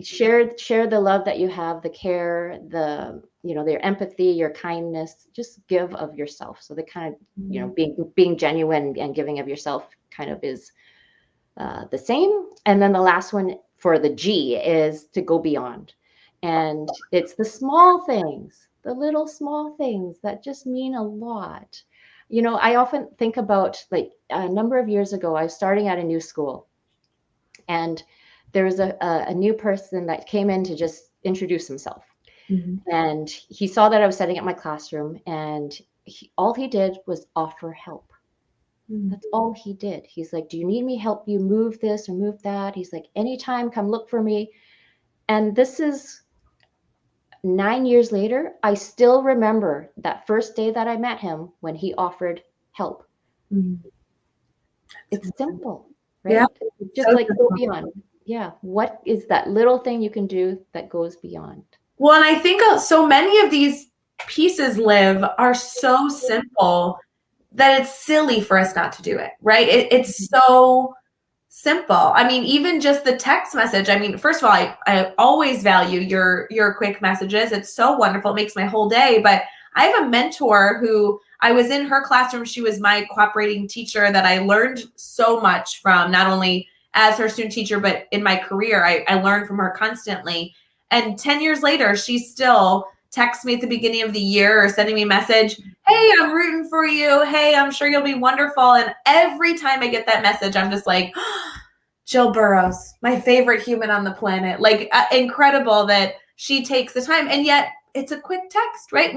Share the love that you have, the care, their empathy, your kindness. Just give of yourself. So the kind of being genuine and giving of yourself kind of is the same. And then the last one for the G is to go beyond, and it's the small things, the little small things that just mean a lot. I often think about, like, a number of years ago, I was starting at a new school, and there was a new person that came in to just introduce himself. Mhm. And he saw that I was setting up my classroom, and all he did was offer help. Mhm. That's all he did. He's like, do you need me help you move this or move that? He's like, anytime, come look for me. And this is 9 years later. I still remember that first day that I met him when he offered help. Mhm. It's simple, Yeah. right? Just So like go simple. beyond. Yeah. What is that little thing you can do that goes beyond? Well, and I think so many of these pieces, Liv, are so simple that it's silly for us not to do it, right? It's so simple. I mean, even just the text message. I mean, first of all, I always value your quick messages. It's so wonderful. It makes my whole day. But I have a mentor who I was in her classroom. She was my cooperating teacher that I learned so much from, not only as her student teacher, but in my career. I learned from her constantly. And 10 years later, she still texts me at the beginning of the year or sending me a message. Hey, I'm rooting for you. Hey, I'm sure you'll be wonderful. And every time I get that message, I'm just like, Jill Burrows, my favorite human on the planet. Like, incredible that she takes the time. And yet it's a quick text, right?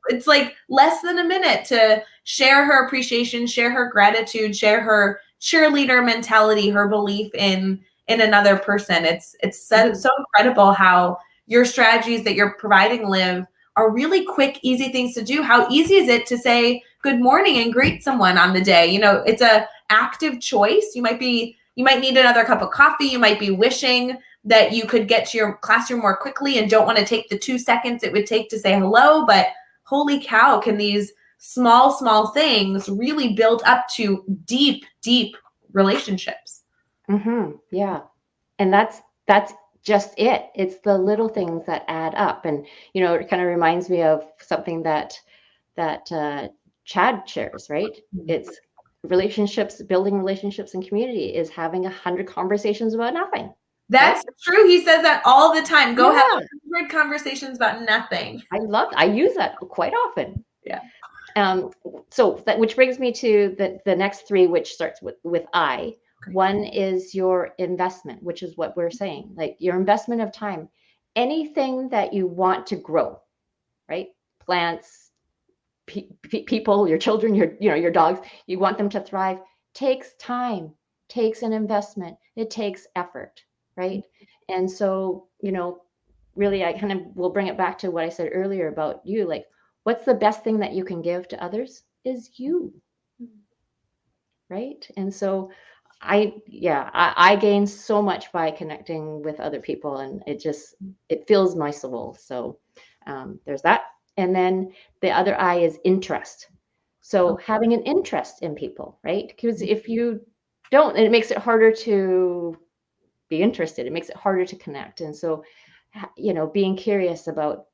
It's like less than a minute to share her appreciation, share her gratitude, share her cheerleader mentality, her belief in another person. It's so incredible how your strategies that you're providing, Liv, are really quick, easy things to do. How easy is it to say good morning and greet someone on the day? You know, it's a active choice. You might need another cup of coffee. You might be wishing that you could get to your classroom more quickly and don't want to take the 2 seconds it would take to say hello. But holy cow, can these small things really build up to deep, deep relationships? Yeah. And that's just it. It's the little things that add up. And, it kind of reminds me of something that Chad shares, right? It's relationships, building relationships and community is having 100 conversations about nothing. That's true. He says that all the time. Go have Yeah. 100 conversations about nothing. I use that quite often. Yeah. So which brings me to the next three, which starts with I. Great. One is your investment, which is what we're saying, like your investment of time. Anything that you want to grow, right? Plants, people, your children, your dogs, you want them to thrive, takes time, takes an investment, it takes effort, right? And so, really, I kind of will bring it back to what I said earlier about you, like, what's the best thing that you can give to others is you, right? And so I gain so much by connecting with other people, and it fills my soul. So there's that. And then the other I is interest. So having an interest in people, right? Because if you don't, it makes it harder to be interested. It makes it harder to connect. And so, being curious about,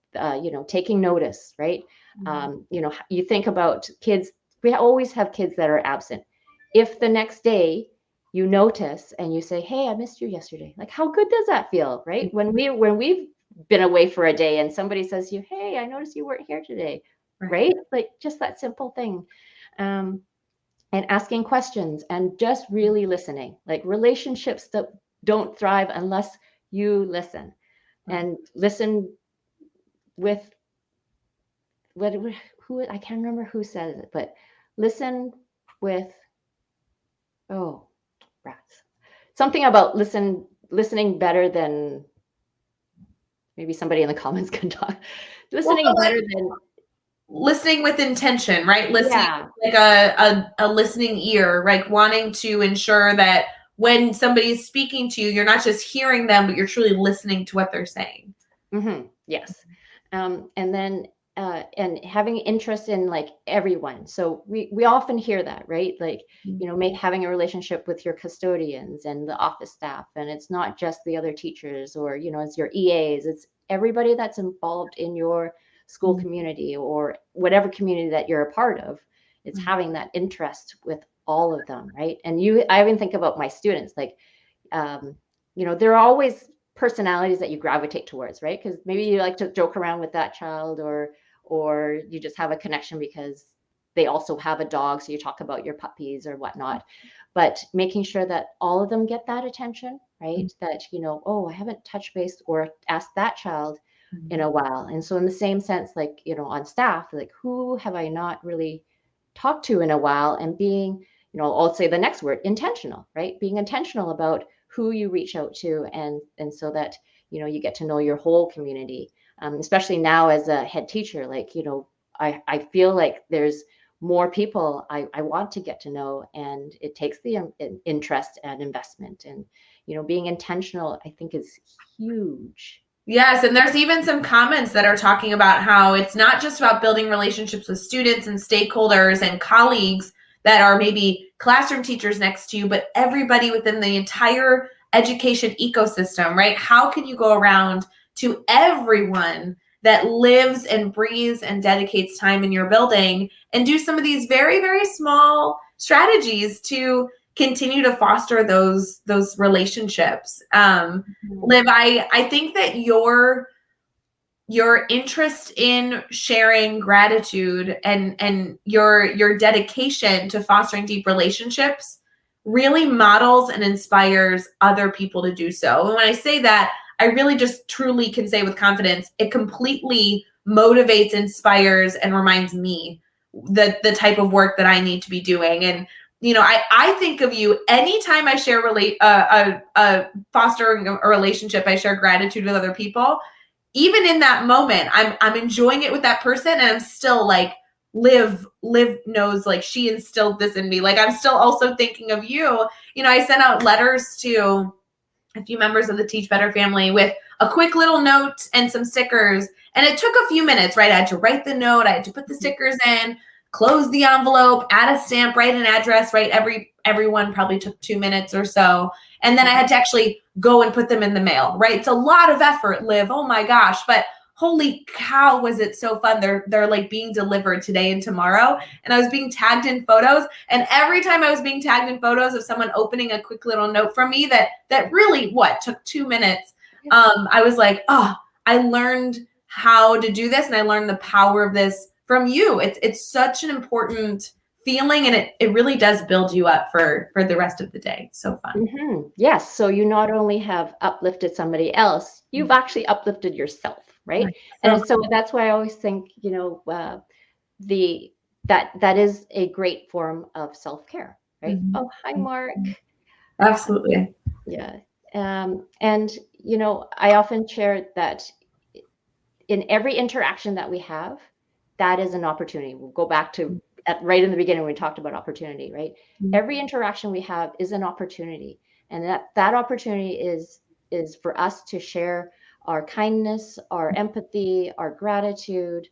taking notice, right? You think about kids, we always have kids that are absent. If the next day you notice and you say, hey, I missed you yesterday, like, how good does that feel, right? When we've been away for a day and somebody says to you, hey, I noticed you weren't here today, right? Like, just that simple thing. And asking questions and just really listening, like relationships that don't thrive unless you listen, and listen with who, I can't remember who says it, but listen with, oh, rats. Something about listening better than, maybe somebody in the comments can talk. Listening better than listening with intention, right? Listening yeah. like a listening ear, like wanting to ensure that when somebody's speaking to you, you're not just hearing them, but you're truly listening to what they're saying. Yes. And then and having interest in like everyone. So we often hear that, right? Like, having a relationship with your custodians and the office staff, and it's not just the other teachers or, it's your EAs, it's everybody that's involved in your school community or whatever community that you're a part of. It's having that interest with all of them, right? And I even think about my students, like, there are always personalities that you gravitate towards, right? Because maybe you like to joke around with that child, or you just have a connection because they also have a dog, so you talk about your puppies or whatnot. But making sure that all of them get that attention, right? That, oh, I haven't touched base or asked that child in a while. And so in the same sense, like, on staff, like, who have I not really talked to in a while? And being, I'll say the next word, intentional, right? Being intentional about who you reach out to, and so that, you get to know your whole community. Especially now as a head teacher, like, I feel like there's more people I want to get to know, and it takes the interest and investment, and, being intentional, I think, is huge. Yes, and there's even some comments that are talking about how it's not just about building relationships with students and stakeholders and colleagues, that are maybe classroom teachers next to you, but everybody within the entire education ecosystem, right? How can you go around to everyone that lives and breathes and dedicates time in your building and do some of these very, very small strategies to continue to foster those relationships? Liv, I think that your interest in sharing gratitude and your dedication to fostering deep relationships really models and inspires other people to do so. And when I say that, I really just truly can say with confidence, it completely motivates, inspires, and reminds me the type of work that I need to be doing. And I think of you anytime I share fostering a relationship, I share gratitude with other people. Even in that moment, I'm enjoying it with that person, and I'm still like, Liv knows, like, she instilled this in me. Like, I'm still also thinking of you. I sent out letters to a few members of the Teach Better family with a quick little note and some stickers. And it took a few minutes, right? I had to write the note, I had to put the stickers in, close the envelope, add a stamp, write an address, right? Everyone probably took 2 minutes or so. And then I had to actually go and put them in the mail, right? It's a lot of effort, Liv. Oh my gosh. But holy cow, was it so fun. They're like being delivered today and tomorrow. And I was being tagged in photos. And every time I was being tagged in photos of someone opening a quick little note from me that really took 2 minutes. I was like, oh, I learned how to do this, and I learned the power of this from you. It's such an important feeling, and it really does build you up for the rest of the day. It's so fun. Mm-hmm. Yes. So you not only have uplifted somebody else, you've actually uplifted yourself, right? And so that's why I always think, that is a great form of self-care, right? Mm-hmm. Oh, hi, Mark. Absolutely. Yeah. And I often share that in every interaction that we have, that is an opportunity. We'll go back to right in the beginning when we talked about opportunity, right? Mm-hmm. Every interaction we have is an opportunity, and that opportunity is for us to share our kindness, our empathy, our gratitude,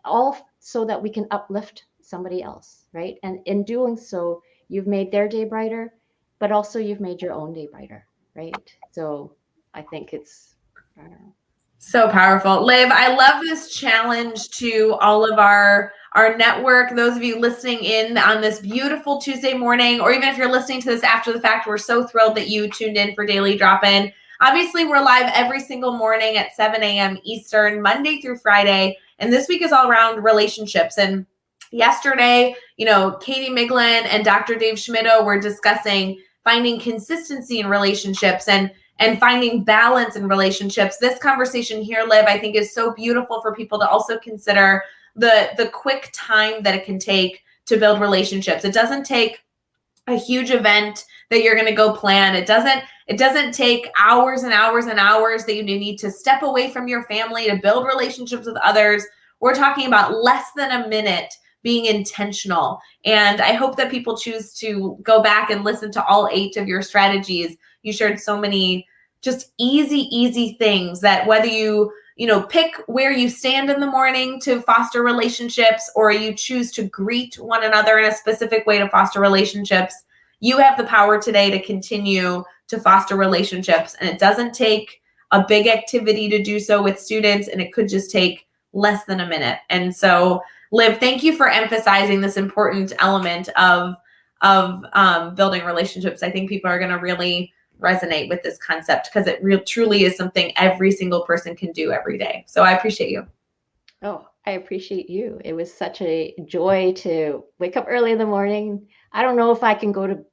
all so that we can uplift somebody else, right? And in doing so, you've made their day brighter, but also you've made your own day brighter, right? So I think it's, I don't know. So powerful. Liv, I love this challenge to all of our network. Those of you listening in on this beautiful Tuesday morning, or even if you're listening to this after the fact, we're so thrilled that you tuned in for Daily Drop-In. Obviously, we're live every single morning at 7 a.m. Eastern, Monday through Friday. And this week is all around relationships. And yesterday, Katie Miglin and Dr. Dave Schmitto were discussing finding consistency in relationships and finding balance in relationships. This conversation here, Liv, I think is so beautiful for people to also consider the quick time that it can take to build relationships. It doesn't take a huge event that you're going to go plan. It doesn't take hours and hours and hours that you need to step away from your family to build relationships with others. We're talking about less than a minute being intentional. And I hope that people choose to go back and listen to all 8 of your strategies. You shared so many just easy things that whether you pick where you stand in the morning to foster relationships, or you choose to greet one another in a specific way to foster relationships, you have the power today to continue to foster relationships. And it doesn't take a big activity to do so with students, and it could just take less than a minute. And so, Liv, thank you for emphasizing this important element of building relationships. I think people are going to really resonate with this concept because it truly is something every single person can do every day. So I appreciate you. Oh, I appreciate you. It was such a joy to wake up early in the morning. I don't know if I can go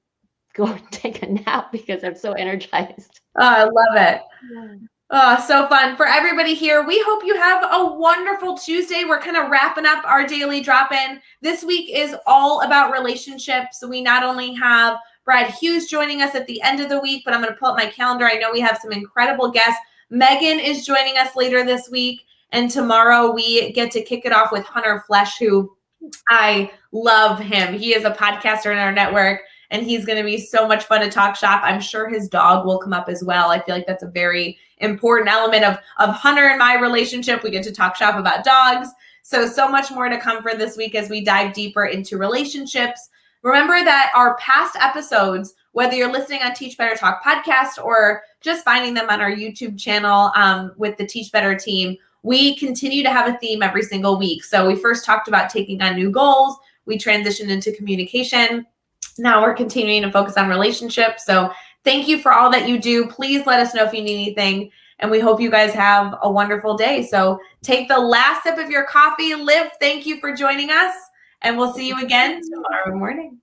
take a nap because I'm so energized. Oh, I love it. Yeah. Oh, so fun. For everybody here, we hope you have a wonderful Tuesday. We're kind of wrapping up our daily drop-in. This week is all about relationships. We not only have Brad Hughes joining us at the end of the week, but I'm going to pull up my calendar. I know we have some incredible guests. Megan is joining us later this week. And tomorrow we get to kick it off with Hunter Flesh, who I love him. He is a podcaster in our network, and he's going to be so much fun to talk shop. I'm sure his dog will come up as well. I feel like that's a very important element of Hunter and my relationship. We get to talk shop about dogs. So much more to come for this week as we dive deeper into relationships. Remember that our past episodes, whether you're listening on Teach Better Talk podcast or just finding them on our YouTube channel with the Teach Better team, we continue to have a theme every single week. So we first talked about taking on new goals. We transitioned into communication. Now we're continuing to focus on relationships. So thank you for all that you do. Please let us know if you need anything. And we hope you guys have a wonderful day. So take the last sip of your coffee. Liv, thank you for joining us. And we'll see you again tomorrow morning.